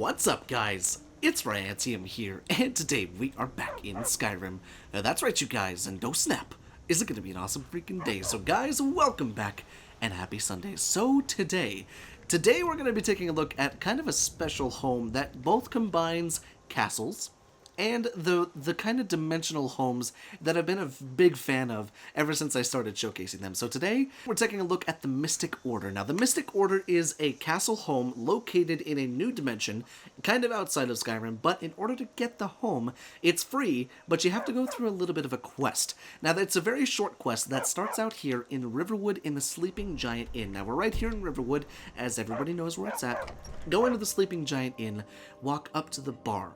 What's up, guys? It's Ragnarok here, and today we are back in Skyrim. That's right, you guys, and don't snap. Is it going to be an awesome freaking day? So, guys, welcome back, and happy Sunday. So, today we're going to be taking a look at kind of a special home that both combines castles and the kind of dimensional homes that I've been a big fan of ever since I started showcasing them. So today, we're taking a look at the Mystic Order. Now, the Mystic Order is a castle home located in a new dimension, kind of outside of Skyrim, but in order to get the home, it's free, but you have to go through a little bit of a quest. Now, it's a very short quest that starts out here in Riverwood in the Sleeping Giant Inn. Now, we're right here in Riverwood, as everybody knows where it's at. Go into the Sleeping Giant Inn, walk up to the bar.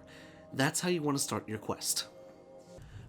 That's how you want to start your quest.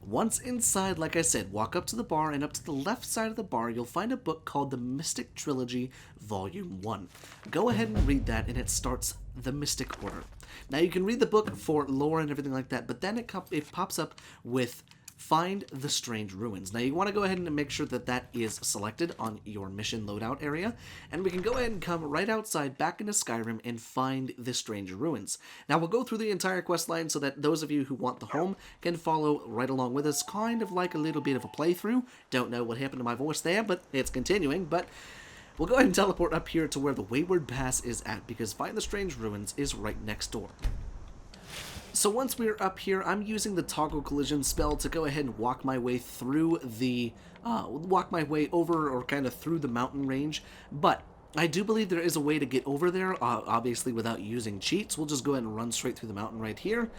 Once inside, like I said, walk up to the bar, and up to the left side of the bar, you'll find a book called The Mystic Trilogy, Volume 1. Go ahead and read that, and it starts the Mystic Order. Now, you can read the book for lore and everything like that, but then it pops up with Find the Strange Ruins. Now, you want to go ahead and make sure that that is selected on your mission loadout area, and we can go ahead and come right outside back into Skyrim and find the Strange Ruins. Now, we'll go through the entire quest line so that those of you who want the home can follow right along with us, kind of like a little bit of a playthrough. Don't know what happened to my voice there, but it's continuing, but we'll go ahead and teleport up here to where the Wayward Pass is at, because Find the Strange Ruins is right next door. So once we're up here, I'm using the toggle collision spell to go ahead and walk my way through the, walk my way over or kind of through the mountain range, but I do believe there is a way to get over there, obviously without using cheats. We'll just go ahead and run straight through the mountain right here,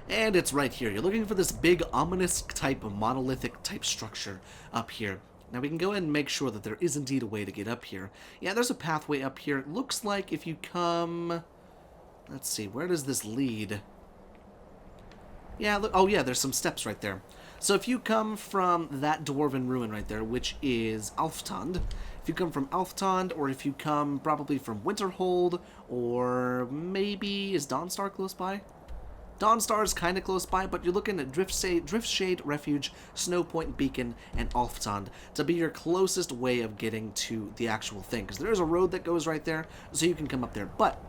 and it's right here. You're looking for this big ominous type of monolithic type structure up here. Now we can go ahead and make sure that there is indeed a way to get up here. Yeah, there's a pathway up here. It looks like if you come, let's see, where does this lead? Yeah, look, oh yeah, there's some steps right there. So if you come from that dwarven ruin right there, which is Alftand, if you come from Alftand, or if you come probably from Winterhold, or maybe, is Dawnstar close by? Dawnstar is kind of close by, but you're looking at Driftshade Refuge, Snowpoint Beacon, and Alftand to be your closest way of getting to the actual thing, because there is a road that goes right there, so you can come up there. But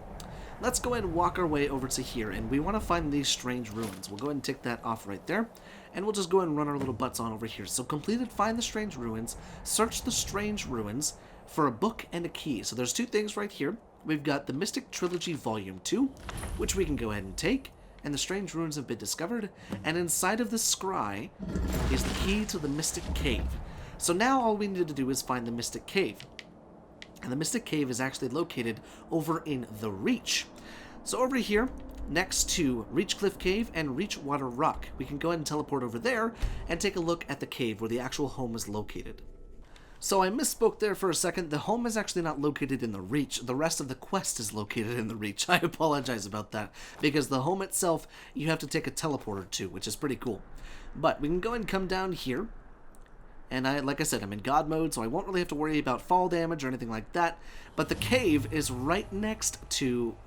let's go ahead and walk our way over to here, and we want to find these strange ruins. We'll go ahead and tick that off right there, and we'll just go ahead and run our little butts on over here. So completed Find the Strange Ruins, search the Strange Ruins for a book and a key. So there's two things right here. We've got the Mystic Trilogy Volume 2, which we can go ahead and take, and the Strange Ruins have been discovered, and inside of the scry is the key to the Mystic Cave. So now all we need to do is find the Mystic Cave. And the Mystic Cave is actually located over in the Reach. So over here, next to Reachcliff Cave and Reachwater Rock, we can go ahead and teleport over there and take a look at the cave where the actual home is located. So I misspoke there for a second. The home is actually not located in the Reach. The rest of the quest is located in the Reach. I apologize about that, because the home itself, you have to take a teleporter to, which is pretty cool. But we can go ahead and come down here. And like I said, I'm in God mode, so I won't really have to worry about fall damage or anything like that. But the cave is right next to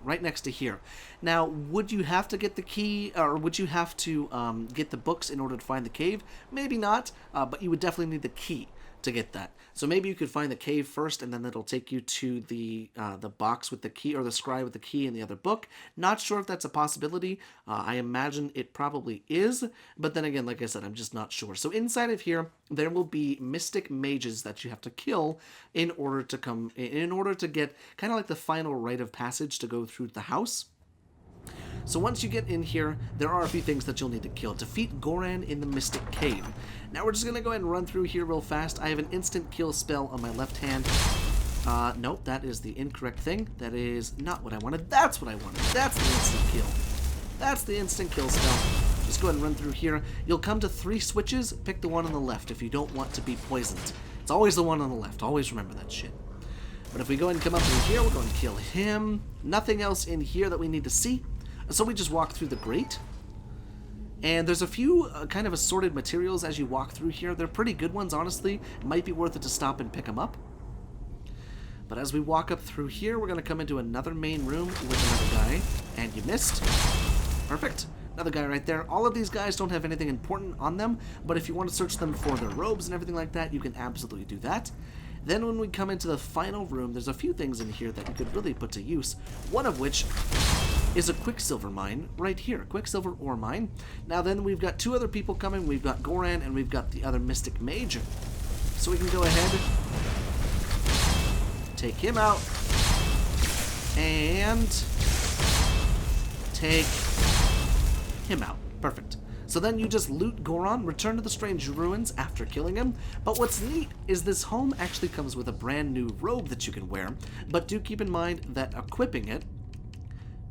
here. Now, would you have to get the key, or would you have to get the books in order to find the cave? Maybe not, but you would definitely need the key to get that. So maybe you could find the cave first, and then that'll take you to the box with the key, or the scry with the key in the other book. Not sure if that's a possibility. I imagine it probably is, but then again, like I said, I'm just not sure. So inside of here, there will be mystic mages that you have to kill in order to get kind of like the final rite of passage to go through the house. So once you get in here, there are a few things that you'll need to kill. Defeat Goran in the Mystic Cave. Now we're just going to go ahead and run through here real fast. I have an instant kill spell on my left hand. Nope, that is the incorrect thing. That is not what I wanted. That's what I wanted. That's the instant kill. That's the instant kill spell. Just go ahead and run through here. You'll come to 3 switches. Pick the one on the left if you don't want to be poisoned. It's always the one on the left. Always remember that shit. But if we go ahead and come up in here, we're going to kill him. Nothing else in here that we need to see. So we just walk through the grate, and there's a few kind of assorted materials as you walk through here. They're pretty good ones, honestly. It might be worth it to stop and pick them up. But as we walk up through here, we're going to come into another main room with another guy, and you missed. Perfect. Another guy right there. All of these guys don't have anything important on them, but if you want to search them for their robes and everything like that, you can absolutely do that. Then when we come into the final room, there's a few things in here that you could really put to use, one of which is a quicksilver mine right here, quicksilver ore mine. Now then we've got two other people coming. We've got Goran and we've got the other mystic mage. So we can go ahead, take him out, and take him out. Perfect. So then you just loot Goran, return to the strange ruins after killing him. But what's neat is this home actually comes with a brand new robe that you can wear, but do keep in mind that equipping it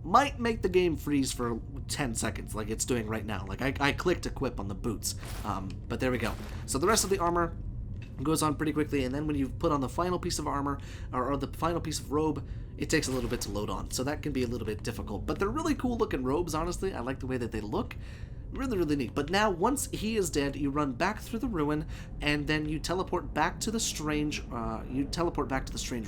might make the game freeze for 10 seconds like it's doing right now. Like I clicked equip on the boots, but there we go. So the rest of the armor goes on pretty quickly, and then when you put on the final piece of armor or the final piece of robe, it takes a little bit to load on, so that can be a little bit difficult. But they're really cool looking robes, honestly. I like the way that they look. Really, really neat. But now, once he is dead, you run back through the ruin, and then you teleport back to the strange.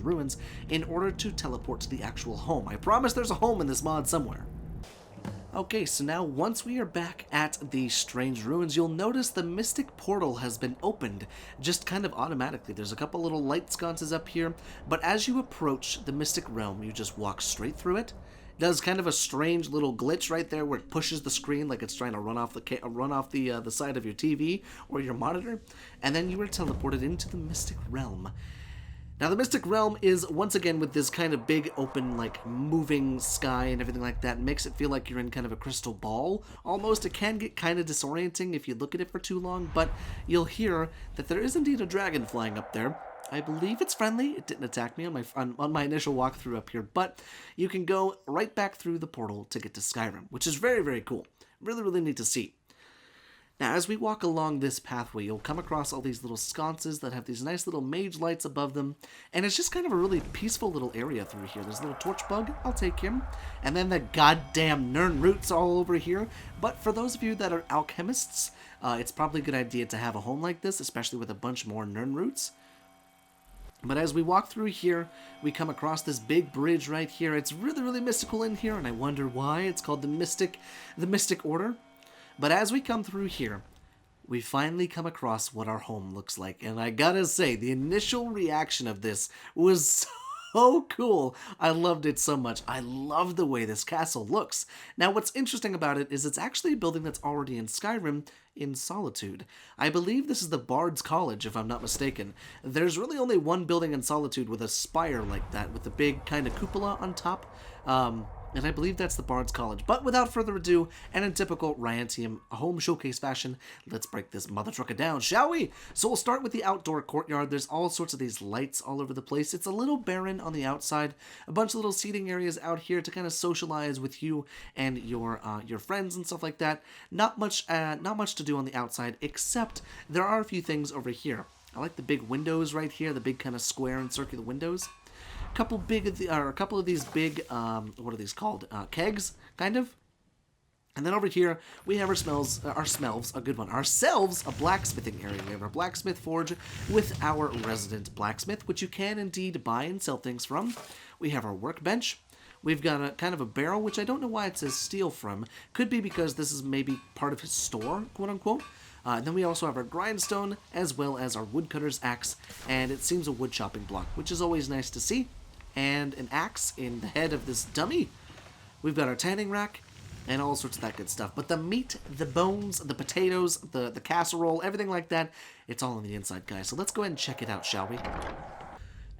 Ruins in order to teleport to the actual home. I promise there's a home in this mod somewhere. Okay, so now once we are back at the strange ruins, you'll notice the mystic portal has been opened just kind of automatically. There's a couple little light sconces up here, but as you approach the mystic realm, you just walk straight through it. Does kind of a strange little glitch right there where it pushes the screen like it's trying to run off the side of your TV or your monitor, and then you are teleported into the mystic realm. Now the mystic realm is once again with this kind of big open like moving sky and everything like that. It makes it feel like you're in kind of a crystal ball almost. It can get kind of disorienting if you look at it for too long, but you'll hear that there is indeed a dragon flying up there. I believe it's friendly. It didn't attack me on my initial walkthrough up here, but you can go right back through the portal to get to Skyrim, which is very, very cool. Really, really neat to see. Now, as we walk along this pathway, you'll come across all these little sconces that have these nice little mage lights above them, and it's just kind of a really peaceful little area through here. There's a little torch bug. I'll take him. And then the goddamn Nern roots all over here. But for those of you that are alchemists, it's probably a good idea to have a home like this, especially with a bunch more Nern roots. But as we walk through here, we come across this big bridge right here. It's really, really mystical in here, and I wonder why. It's called the Mystic Order. But as we come through here, we finally come across what our home looks like. And I gotta say, the initial reaction of this was so cool. I loved it so much. I love the way this castle looks. Now, what's interesting about it is it's actually a building that's already in Skyrim in Solitude. I believe this is the Bard's College, if I'm not mistaken. There's really only one building in Solitude with a spire like that, with a big kind of cupola on top. And I believe that's the Bard's College. But without further ado, and in typical Ryantium home showcase fashion, let's break this mother trucker down, shall we? So we'll start with the outdoor courtyard. There's all sorts of these lights all over the place. It's a little barren on the outside. A bunch of little seating areas out here to kind of socialize with you and your friends and stuff like that. Not much to do on the outside, except there are a few things over here. I like the big windows right here, the big kind of square and circular windows. A couple of these big, what are these called? Kegs, kind of. And then over here, we have ourselves a blacksmithing area. We have our blacksmith forge with our resident blacksmith, which you can indeed buy and sell things from. We have our workbench. We've got a kind of a barrel, which I don't know why it says steal from. Could be because this is maybe part of his store, quote unquote. And then we also have our grindstone, as well as our woodcutter's axe, and it seems a wood chopping block, which is always nice to see. And an axe in the head of this dummy. We've got our tanning rack, and all sorts of that good stuff. But the meat, the bones, the potatoes, the casserole, everything like that, it's all on the inside, guys. So let's go ahead and check it out, shall we?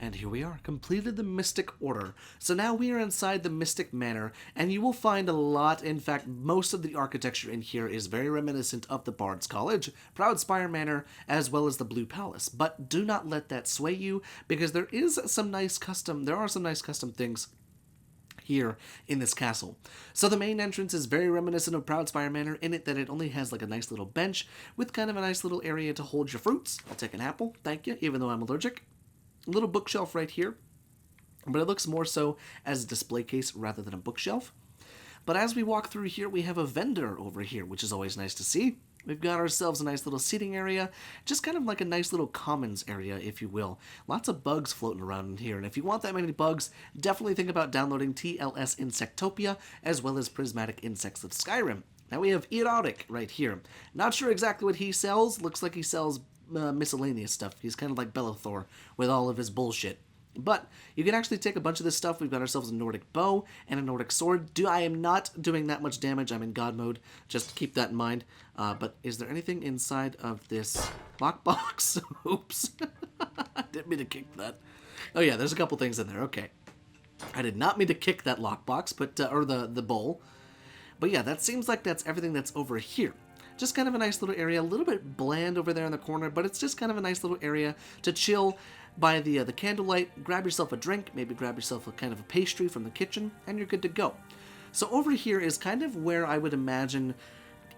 And here we are, completed the Mystic Order. So now we are inside the Mystic Manor, and you will find a lot, in fact, most of the architecture in here is very reminiscent of the Bard's College, Proudspire Manor, as well as the Blue Palace. But do not let that sway you, because there are some nice custom things here in this castle. So the main entrance is very reminiscent of Proudspire Manor in it that it only has like a nice little bench with kind of a nice little area to hold your fruits. I'll take an apple, thank you, even though I'm allergic. A little bookshelf right here, but it looks more so as a display case rather than a bookshelf. But as we walk through here, we have a vendor over here, which is always nice to see. We've got ourselves a nice little seating area, just kind of like a nice little commons area, if you will. Lots of bugs floating around in here, and if you want that many bugs, definitely think about downloading TLS Insectopia, as well as Prismatic Insects of Skyrim. Now we have Erotic right here. Not sure exactly what he sells. Looks like he sells miscellaneous stuff. He's kind of like Bellathor with all of his bullshit. But you can actually take a bunch of this stuff. We've got ourselves a Nordic bow and a Nordic sword. I am not doing that much damage. I'm in God mode. Just keep that in mind. But is there anything inside of this lockbox? Oops. I didn't mean to kick that. Oh yeah, there's a couple things in there. Okay. I did not mean to kick that lockbox, but or the bowl. But yeah, that seems like that's everything that's over here. Just kind of a nice little area, a little bit bland over there in the corner, but it's just kind of a nice little area to chill by the candlelight, grab yourself a drink, maybe grab yourself a kind of a pastry from the kitchen, and you're good to go. So over here is kind of where I would imagine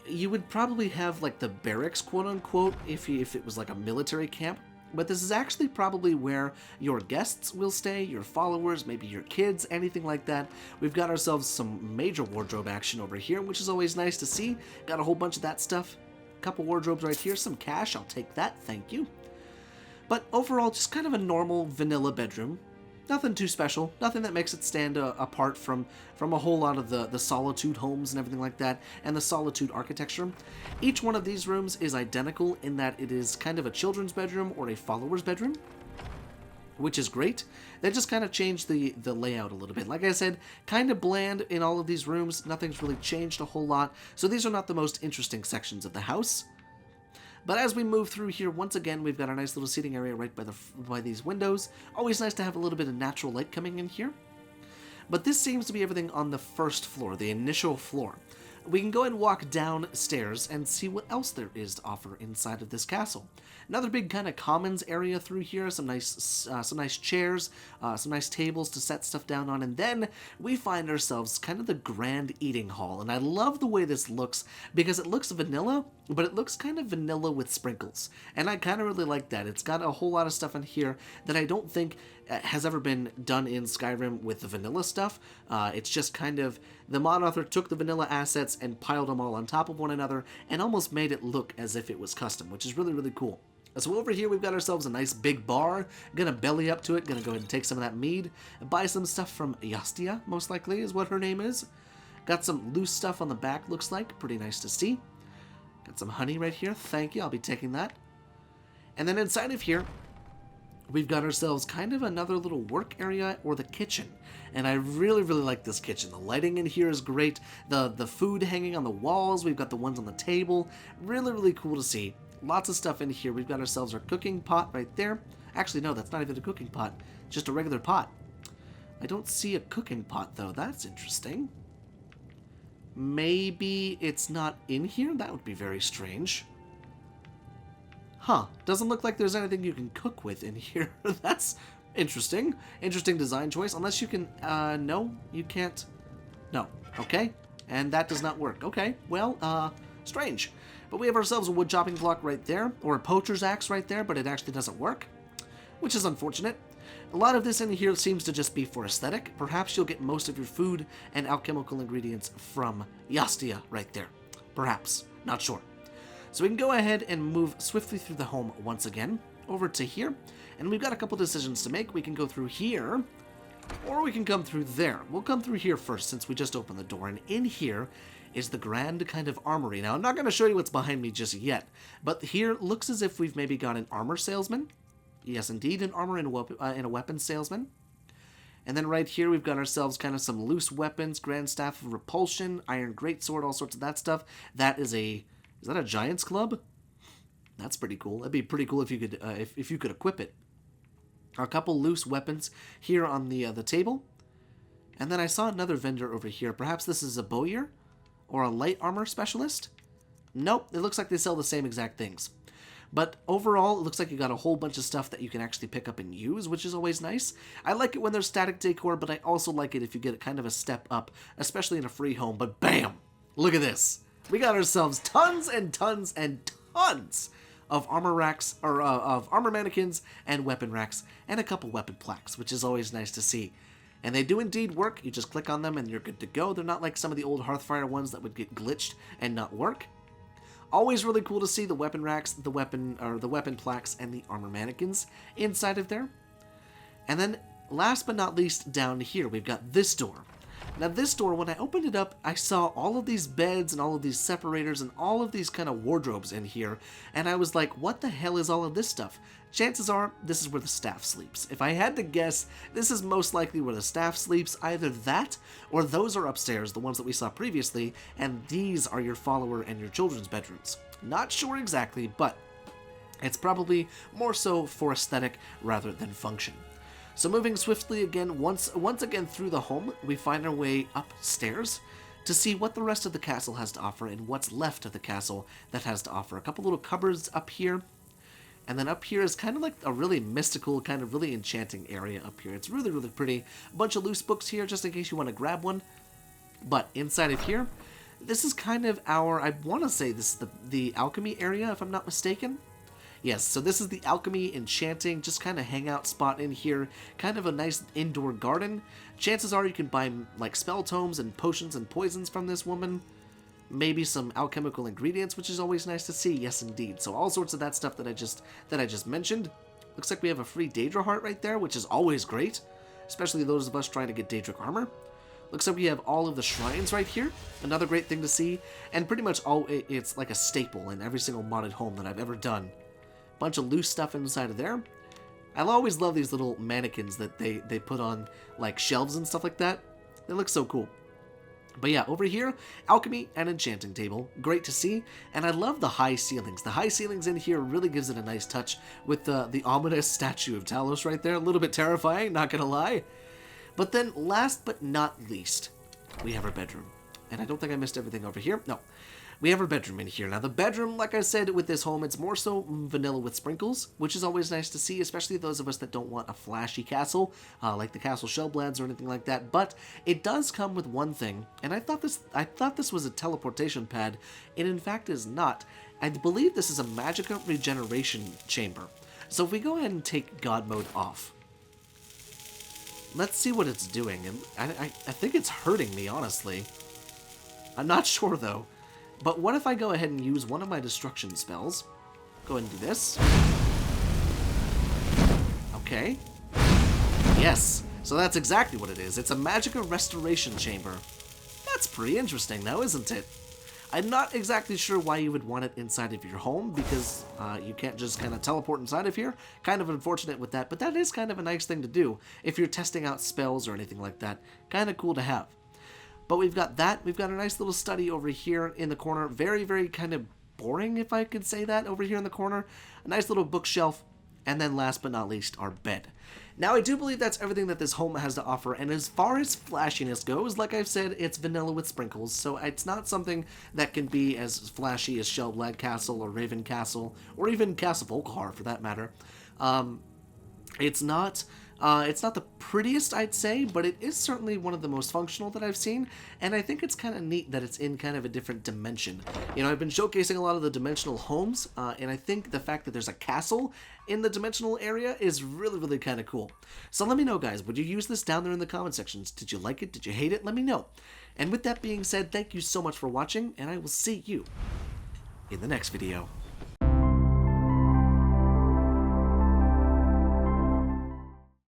you would probably have like the barracks, quote unquote, if it was like a military camp. But this is actually probably where your guests will stay, your followers, maybe your kids, anything like that. We've got ourselves some major wardrobe action over here, which is always nice to see. Got a whole bunch of that stuff. A couple wardrobes right here, some cash, I'll take that, thank you. But overall, just kind of a normal vanilla bedroom. Nothing too special, nothing that makes it stand apart from a whole lot of the Solitude homes and everything like that, and the Solitude architecture. Each one of these rooms is identical in that it is kind of a children's bedroom or a follower's bedroom, which is great. They just kind of changed the layout a little bit. Like I said, kind of bland in all of these rooms, nothing's really changed a whole lot, so these are not the most interesting sections of the house. But as we move through here, once again, we've got a nice little seating area right by these windows. Always nice to have a little bit of natural light coming in here. But this seems to be everything on the first floor, the initial floor. We can go and walk downstairs and see what else there is to offer inside of this castle. Another big kind of commons area through here, some nice chairs, some nice tables to set stuff down on, and then we find ourselves kind of the grand eating hall. And I love the way this looks because it looks vanilla, but it looks kind of vanilla with sprinkles, and I kind of really like that. It's got a whole lot of stuff in here that I don't think has ever been done in Skyrim with the vanilla stuff. It's just kind of, the mod author took the vanilla assets and piled them all on top of one another and almost made it look as if it was custom, which is really, really cool. So over here we've got ourselves a nice big bar. Gonna belly up to it, gonna go ahead and take some of that mead, buy some stuff from Yastia, most likely is what her name is. Got some loose stuff on the back, looks like, pretty nice to see. Got some honey right here, thank you, I'll be taking that. And then inside of here, we've got ourselves kind of another little work area, or the kitchen. And I really, really like this kitchen. The lighting in here is great. The food hanging on the walls, we've got the ones on the table. Really, really cool to see. Lots of stuff in here. We've got ourselves our cooking pot right there. Actually, no, that's not even a cooking pot. Just a regular pot. I don't see a cooking pot, though. That's interesting. Maybe it's not in here? That would be very strange. Huh. Doesn't look like there's anything you can cook with in here. That's interesting. Interesting design choice. Unless you can... no, you can't... No. Okay. And that does not work. Okay. Well, strange. But we have ourselves a wood chopping block right there, or a poacher's axe right there, but it actually doesn't work, which is unfortunate. A lot of this in here seems to just be for aesthetic. Perhaps you'll get most of your food and alchemical ingredients from Yastia right there. Perhaps. Not sure. So we can go ahead and move swiftly through the home once again, over to here, and we've got a couple decisions to make. We can go through here, or we can come through there. We'll come through here first, since we just opened the door, and in here is the grand kind of armory. Now, I'm not going to show you what's behind me just yet, but here looks as if we've maybe got an armor salesman. Yes, indeed, an armor and a weapon salesman. And then right here, we've got ourselves kind of some loose weapons, grand staff of repulsion, iron greatsword, all sorts of that stuff. That is a... Is that a giant's club? That's pretty cool. That'd be pretty cool if you could if you could equip it. A couple loose weapons here on the table. And then I saw another vendor over here. Perhaps this is a bowyer? Or a light armor specialist? Nope, it looks like they sell the same exact things. But overall, it looks like you got a whole bunch of stuff that you can actually pick up and use, which is always nice. I like it when there's static decor, but I also like it if you get kind of a step up, especially in a free home. But bam! Look at this. We got ourselves tons and tons and tons of armor racks, or of armor mannequins and weapon racks, and a couple weapon plaques, which is always nice to see. And they do indeed work. You just click on them and you're good to go. They're not like some of the old Hearthfire ones that would get glitched and not work. Always really cool to see the weapon racks, the weapon plaques, and the armor mannequins inside of there. And then, last but not least, down here, we've got this door. Now this door, when I opened it up, I saw all of these beds and all of these separators and all of these kind of wardrobes in here, and I was like, what the hell is all of this stuff? Chances are, this is where the staff sleeps. If I had to guess, this is most likely where the staff sleeps. Either that, or those are upstairs, the ones that we saw previously, and these are your follower and your children's bedrooms. Not sure exactly, but it's probably more so for aesthetic rather than function. So moving swiftly again, once again through the home, we find our way upstairs to see what the rest of the castle has to offer and what's left of the castle that has to offer. A couple little cupboards up here, and then up here is kind of like a really mystical, kind of really enchanting area up here. It's really, really pretty. A bunch of loose books here just in case you want to grab one. But inside of here, this is kind of our, I want to say this is the alchemy area, if I'm not mistaken. Yes, so this is the Alchemy enchanting, just kind of hangout spot in here, kind of a nice indoor garden. Chances are you can buy like spell tomes and potions and poisons from this woman. Maybe some alchemical ingredients, which is always nice to see. Yes, indeed. So all sorts of that stuff that I just mentioned. Looks like we have a free Daedra heart right there, which is always great, especially those of us trying to get Daedric armor. Looks like we have all of the shrines right here. Another great thing to see, and pretty much it's like a staple in every single modded home that I've ever done. Bunch of loose stuff inside of there. I'll always love these little mannequins that they put on like shelves and stuff like that. They look so cool. But yeah, over here, alchemy and enchanting table. Great to see. And I love the high ceilings. The high ceilings in here really gives it a nice touch with the ominous statue of Talos right there. A little bit terrifying, not gonna lie. But then last but not least, we have our bedroom. And I don't think I missed everything over here. No. We have our bedroom in here. Now, the bedroom, like I said, with this home, it's more so vanilla with sprinkles, which is always nice to see, especially those of us that don't want a flashy castle, like the Castle Shellblads or anything like that. But it does come with one thing, and I thought this was a teleportation pad. It, in fact, is not. I believe this is a Magicka regeneration chamber. So if we go ahead and take God mode off, let's see what it's doing. And I think it's hurting me, honestly. I'm not sure, though. But what if I go ahead and use one of my destruction spells? Go ahead and do this. Okay. Yes. So that's exactly what it is. It's a Magicka restoration chamber. That's pretty interesting now, isn't it? I'm not exactly sure why you would want it inside of your home, because you can't just kind of teleport inside of here. Kind of unfortunate with that, but that is kind of a nice thing to do if you're testing out spells or anything like that. Kind of cool to have. But we've got that. We've got a nice little study over here in the corner. Very, very kind of boring, if I could say that, over here in the corner. A nice little bookshelf. And then last but not least, our bed. Now, I do believe that's everything that this home has to offer. And as far as flashiness goes, like I've said, it's vanilla with sprinkles. So it's not something that can be as flashy as Shellblad Castle or Raven Castle, or even Castle Volkihar for that matter. It's not the prettiest, I'd say, but it is certainly one of the most functional that I've seen, and I think it's kind of neat that it's in kind of a different dimension. You know, I've been showcasing a lot of the dimensional homes, and I think the fact that there's a castle in the dimensional area is really, really kind of cool. So let me know, guys, would you use this down there in the comment sections? Did you like it? Did you hate it? Let me know. And with that being said, thank you so much for watching, and I will see you in the next video.